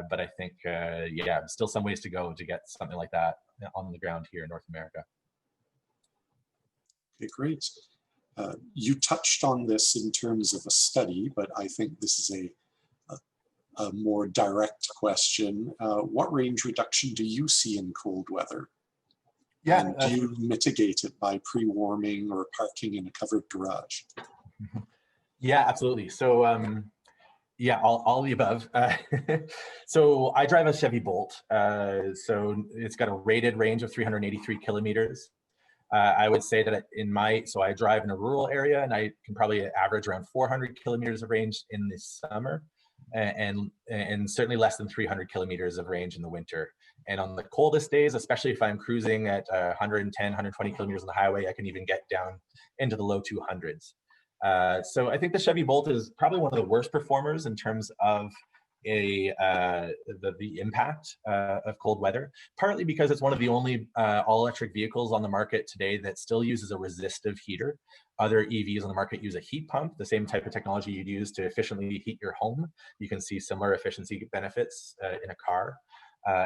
But I think, yeah, still some ways to go to get something like that on the ground here in North America. Okay, great. You touched on this in terms of a study, but I think this is a more direct question. What range reduction do you see in cold weather? Yeah. And do you mitigate it by pre-warming or parking in a covered garage? Yeah, absolutely. So yeah, all the above. So I drive a Chevy Bolt. So it's got a rated range of 383 kilometers. I would say that so I drive in a rural area, and I can probably average around 400 kilometers of range in the summer, and certainly less than 300 kilometers of range in the winter. And on the coldest days, especially if I'm cruising at 110, 120 kilometers on the highway, I can even get down into the low 200s. So I think the Chevy Bolt is probably one of the worst performers in terms of the impact of cold weather, partly because it's one of the only all-electric vehicles on the market today that still uses a resistive heater. Other EVs on the market use a heat pump, the same type of technology you'd use to efficiently heat your home. You can see similar efficiency benefits in a car.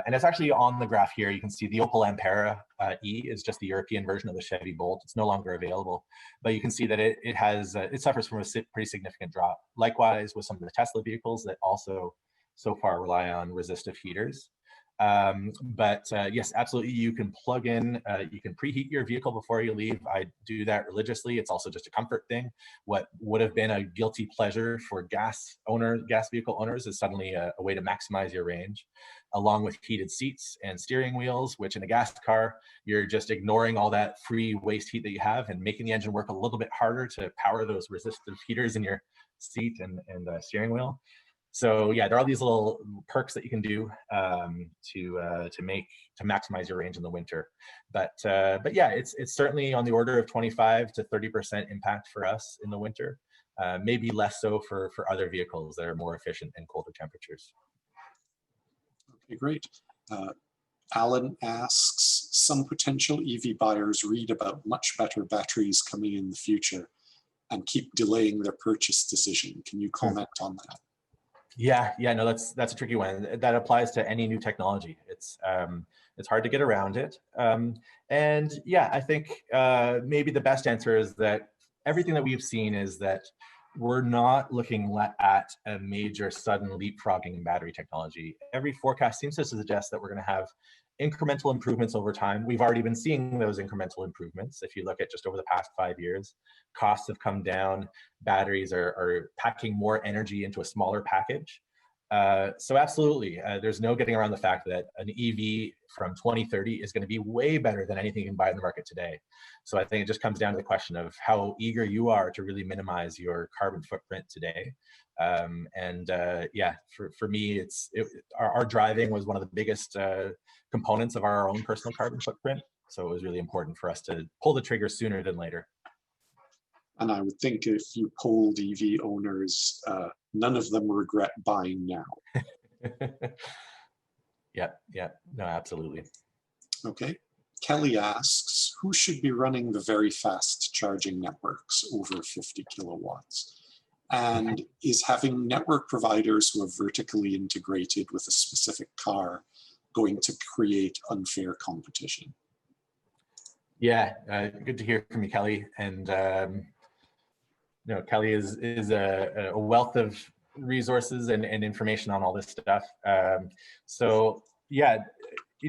And it's actually on the graph here. You can see the Opel Ampera E is just the European version of the Chevy Bolt. It's no longer available, but you can see that it suffers from a pretty significant drop. Likewise with some of the Tesla vehicles that also so far rely on resistive heaters. But yes, absolutely, you can plug in, you can preheat your vehicle before you leave. I do that religiously. It's also just a comfort thing. What would have been a guilty pleasure for gas vehicle owners is suddenly a way to maximize your range, along with heated seats and steering wheels, which in a gas car, you're just ignoring all that free waste heat that you have and making the engine work a little bit harder to power those resistive heaters in your seat and steering wheel. So yeah, there are all these little perks that you can do to maximize your range in the winter. But yeah, it's certainly on the order of 25 to 30% impact for us in the winter. Maybe less so for other vehicles that are more efficient in colder temperatures. Okay, great. Alan asks, some potential EV buyers read about much better batteries coming in the future and keep delaying their purchase decision. Can you comment on that? Yeah, no, that's a tricky one. That applies to any new technology. It's hard to get around it. And yeah, I think maybe the best answer is that everything that we've seen is that we're not looking at a major sudden leapfrogging in battery technology. Every forecast seems to suggest that we're going to have incremental improvements over time. We've already been seeing those incremental improvements. If you look at just over the past 5 years, costs have come down, batteries are packing more energy into a smaller package. So absolutely, there's no getting around the fact that an EV from 2030 is going to be way better than anything you can buy in the market today. So I think it just comes down to the question of how eager you are to really minimize your carbon footprint today. Yeah, for me, our driving was one of the biggest components of our own personal carbon footprint. So it was really important for us to pull the trigger sooner than later. And I would think if you polled EV owners, none of them regret buying now. Yeah, no, absolutely. Okay. Kelly asks, who should be running the very fast charging networks over 50 kilowatts? And is having network providers who are vertically integrated with a specific car going to create unfair competition? Yeah, good to hear from you, Kelly. And Kelly is a wealth of resources and information on all this stuff. So yeah,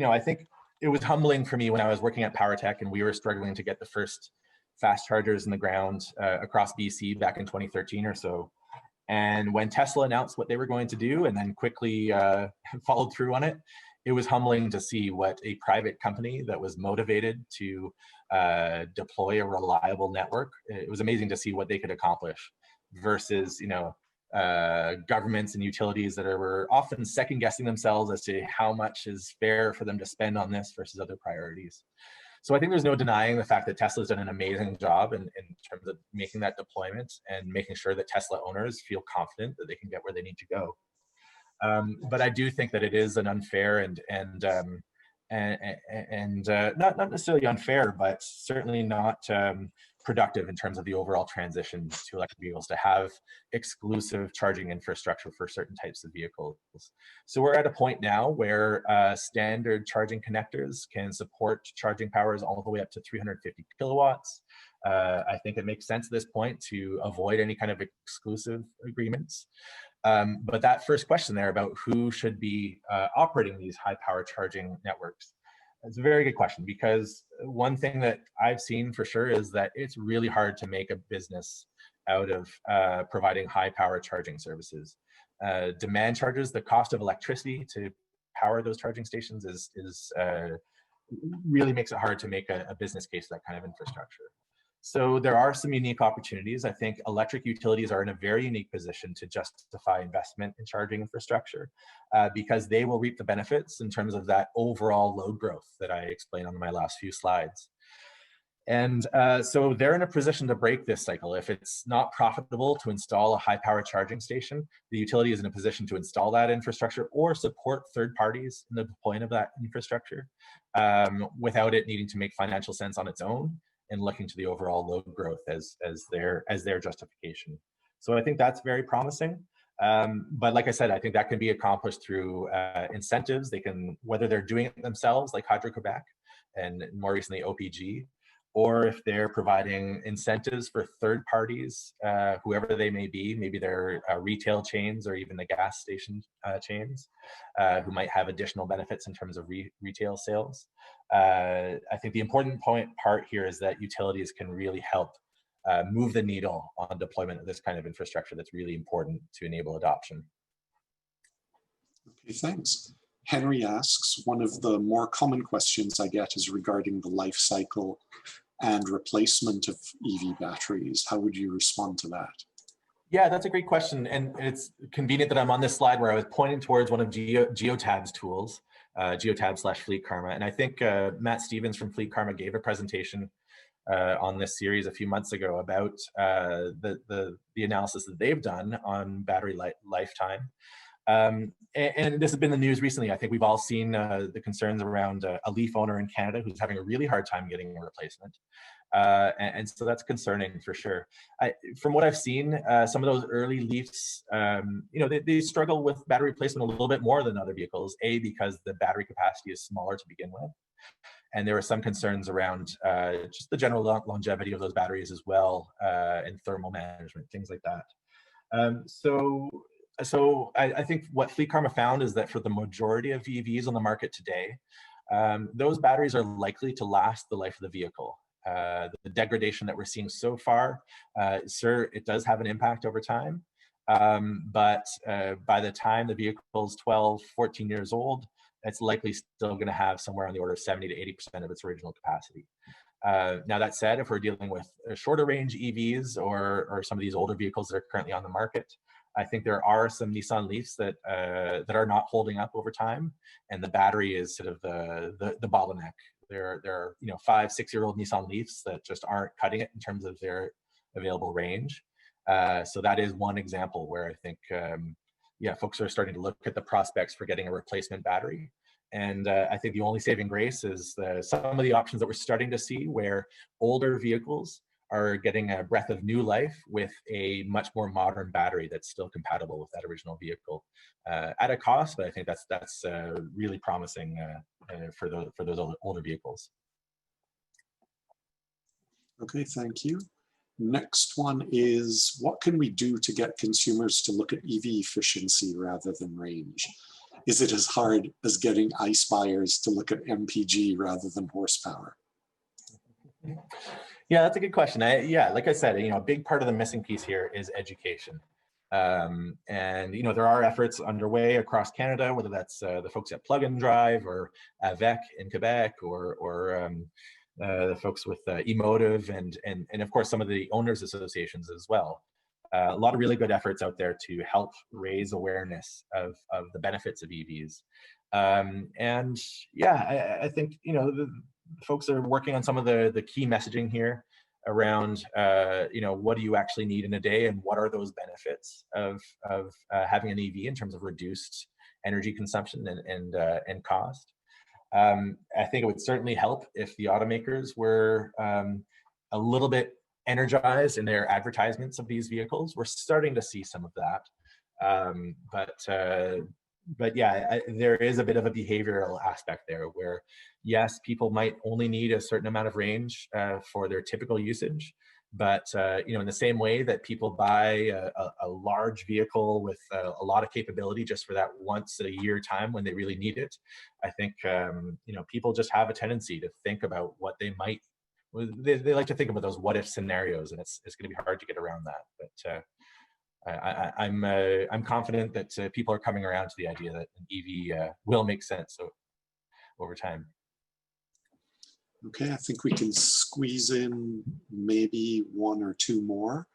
I think it was humbling for me when I was working at PowerTech and we were struggling to get the first fast chargers in the ground across BC back in 2013 or so. And when Tesla announced what they were going to do and then quickly followed through on it, it was humbling to see what a private company that was motivated to deploy a reliable network. It was amazing to see what they could accomplish versus, governments and utilities that were often second guessing themselves as to how much is fair for them to spend on this versus other priorities. So I think there's no denying the fact that Tesla's done an amazing job in terms of making that deployment and making sure that Tesla owners feel confident that they can get where they need to go. But I do think that it is an unfair and not necessarily unfair, but certainly not productive in terms of the overall transition to electric vehicles to have exclusive charging infrastructure for certain types of vehicles. So we're at a point now where standard charging connectors can support charging powers all the way up to 350 kilowatts. I think it makes sense at this point to avoid any kind of exclusive agreements. But that first question there about who should be operating these high power charging networks, it's a very good question, because one thing that I've seen for sure is that it's really hard to make a business out of providing high power charging services. Demand charges, the cost of electricity to power those charging stations is really makes it hard to make a business case for that kind of infrastructure. So there are some unique opportunities. I think electric utilities are in a very unique position to justify investment in charging infrastructure because they will reap the benefits in terms of that overall load growth that I explained on my last few slides. And so they're in a position to break this cycle. If it's not profitable to install a high power charging station, the utility is in a position to install that infrastructure or support third parties in the deployment of that infrastructure without it needing to make financial sense on its own, and looking to the overall load growth as their justification. So I think that's very promising. But like I said, I think that can be accomplished through incentives. They can, whether they're doing it themselves like Hydro-Quebec and more recently OPG, or if they're providing incentives for third parties, whoever they may be, maybe they're retail chains or even the gas station chains, who might have additional benefits in terms of retail sales. I think the important part here is that utilities can really help move the needle on deployment of this kind of infrastructure that's really important to enable adoption. Okay, thanks. Henry asks, one of the more common questions I get is regarding the life cycle and replacement of EV batteries. How would you respond to that? Yeah, that's a great question. And it's convenient that I'm on this slide where I was pointing towards one of Geotab's tools, Geotab/Fleet Karma. And I think Matt Stevens from Fleet Karma gave a presentation on this series a few months ago about the analysis that they've done on battery lifetime. And this has been the news recently. I think we've all seen the concerns around a Leaf owner in Canada who's having a really hard time getting a replacement. And so that's concerning for sure. From what I've seen, some of those early Leafs, they struggle with battery replacement a little bit more than other vehicles, because the battery capacity is smaller to begin with. And there were some concerns around just the general longevity of those batteries as well, and thermal management, things like that. So I think what Fleet Karma found is that for the majority of EVs on the market today, those batteries are likely to last the life of the vehicle. The degradation that we're seeing so far, sure, it does have an impact over time, but by the time the vehicle is 12, 14 years old, it's likely still going to have somewhere on the order of 70 to 80% of its original capacity. Now, that said, if we're dealing with shorter range EVs or some of these older vehicles that are currently on the market, I think there are some Nissan Leafs that are not holding up over time, and the battery is sort of the bottleneck. There are 5, 6-year-old Nissan Leafs that just aren't cutting it in terms of their available range. So that is one example where I think folks are starting to look at the prospects for getting a replacement battery. And I think the only saving grace is some of the options that we're starting to see where older vehicles are getting a breath of new life with a much more modern battery that's still compatible with that original vehicle at a cost. But I think that's really promising for those older vehicles. Okay, thank you. Next one is, what can we do to get consumers to look at EV efficiency rather than range? Is it as hard as getting ICE buyers to look at MPG rather than horsepower? Yeah, that's a good question. Like I said, a big part of the missing piece here is education. And there are efforts underway across Canada, whether that's the folks at Plug and Drive or AVEC in Quebec, or the folks with Emotive, and of course some of the owners associations as well. A lot of really good efforts out there to help raise awareness of the benefits of EVs. I think the folks are working on some of the key messaging here around what do you actually need in a day, and what are those benefits of having an EV in terms of reduced energy consumption and cost. I think it would certainly help if the automakers were a little bit energized in their advertisements of these vehicles. We're starting to see some of that, but yeah, there is a bit of a behavioral aspect there where, yes, people might only need a certain amount of range for their typical usage, but in the same way that people buy a large vehicle with a lot of capability just for that once a year time when they really need it, I think people just have a tendency to think about what they might. They like to think about those what if scenarios, and it's going to be hard to get around that. But I'm confident that people are coming around to the idea that an EV will make sense over time. Okay, I think we can squeeze in maybe one or two more.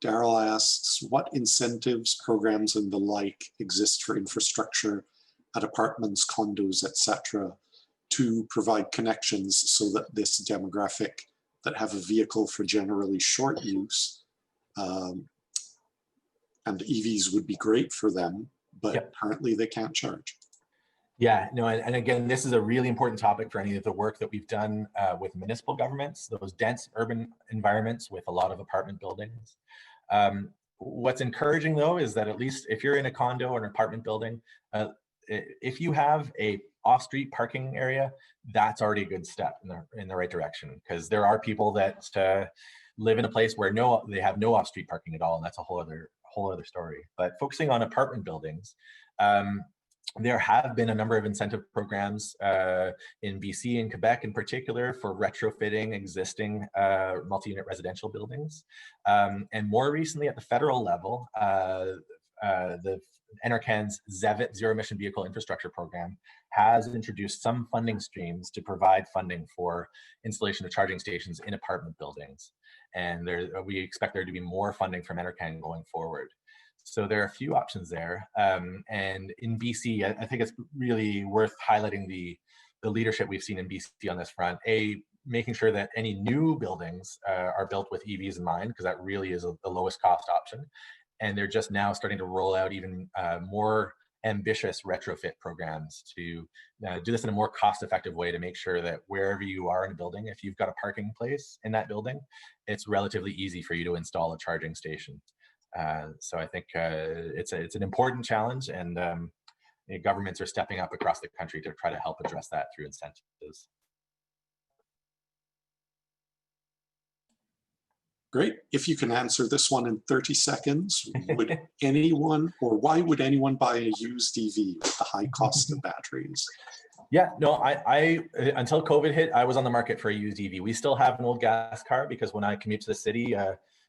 Daryl asks, what incentives, programs, and the like exist for infrastructure at apartments, condos, etc., to provide connections so that this demographic that have a vehicle for generally short use, and EVs would be great for them, but Yep. apparently they can't charge. Yeah, no, and again, this is a really important topic for any of the work that we've done with municipal governments, those dense urban environments with a lot of apartment buildings. What's encouraging, though, is that at least if you're in a condo or an apartment building, if you have a off-street parking area, that's already a good step in the right direction, because there are people that live in a place where they have no off-street parking at all, and that's a whole other story. But focusing on apartment buildings, there have been a number of incentive programs in BC and Quebec in particular for retrofitting existing multi-unit residential buildings. And more recently at the federal level, the NRCan's ZEVIT, Zero Emission Vehicle Infrastructure Program, has introduced some funding streams to provide funding for installation of charging stations in apartment buildings. And we expect there to be more funding from NRCan going forward. So there are a few options there. And in BC, I think it's really worth highlighting the leadership we've seen in BC on this front. Making sure that any new buildings are built with EVs in mind, because that really is the lowest cost option. And they're just now starting to roll out even more ambitious retrofit programs to do this in a more cost-effective way, to make sure that wherever you are in a building, if you've got a parking place in that building, it's relatively easy for you to install a charging station. So I think it's an important challenge, and governments are stepping up across the country to try to help address that through incentives. Great. If you can answer this one in 30 seconds, would anyone, or why would anyone buy a used EV with the high cost of batteries? Yeah, no, I until COVID hit, I was on the market for a used EV. We still have an old gas car because when I commute to the city,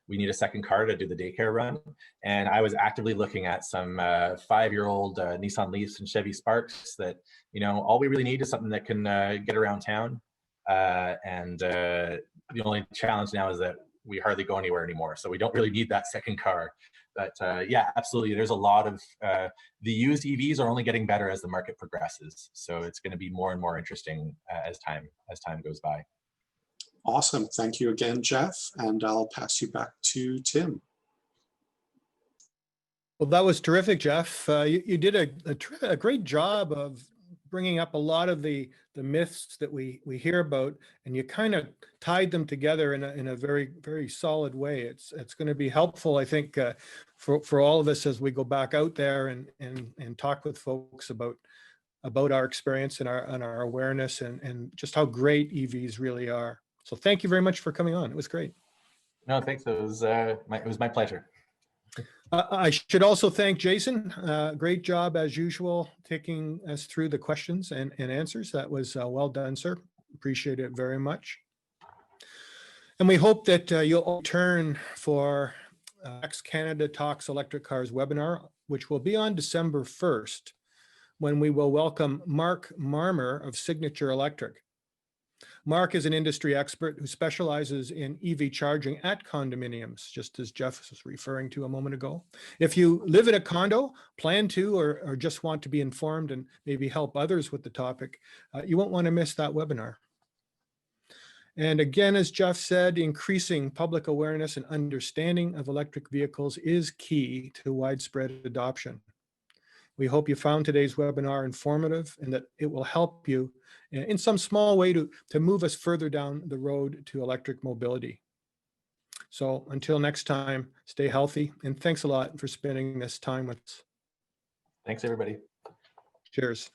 we need a second car to do the daycare run. And I was actively looking at some 5-year-old Nissan Leafs and Chevy Sparks that, you know, all we really need is something that can get around town. The only challenge now is that we hardly go anywhere anymore. So we don't really need that second car. But yeah, absolutely. There's a lot of, the used EVs are only getting better as the market progresses. So it's going to be more and more interesting as time goes by. Awesome. Thank you again, Jeff. And I'll pass you back to Tim. Well, that was terrific, Jeff. You did a great job of bringing up a lot of the myths that we hear about, and you kind of tied them together in a very, very solid way. It's going to be helpful, I think, for all of us as we go back out there and talk with folks about our experience and our awareness and just how great EVs really are. So thank you very much for coming on. It was great. No, thanks. It was my pleasure. I should also thank Jason. Great job as usual, taking us through the questions and answers. That was well done, sir. Appreciate it very much. And we hope that you'll return for next Canada Talks Electric Cars webinar, which will be on December 1st, when we will welcome Mark Marmer of Signature Electric. Mark is an industry expert who specializes in EV charging at condominiums, just as Jeff was referring to a moment ago. If you live in a condo, plan to, or just want to be informed and maybe help others with the topic, you won't want to miss that webinar. And again, as Jeff said, increasing public awareness and understanding of electric vehicles is key to widespread adoption. We hope you found today's webinar informative and that it will help you in some small way to move us further down the road to electric mobility. So until next time, stay healthy, and thanks a lot for spending this time with us. Thanks, everybody. Cheers.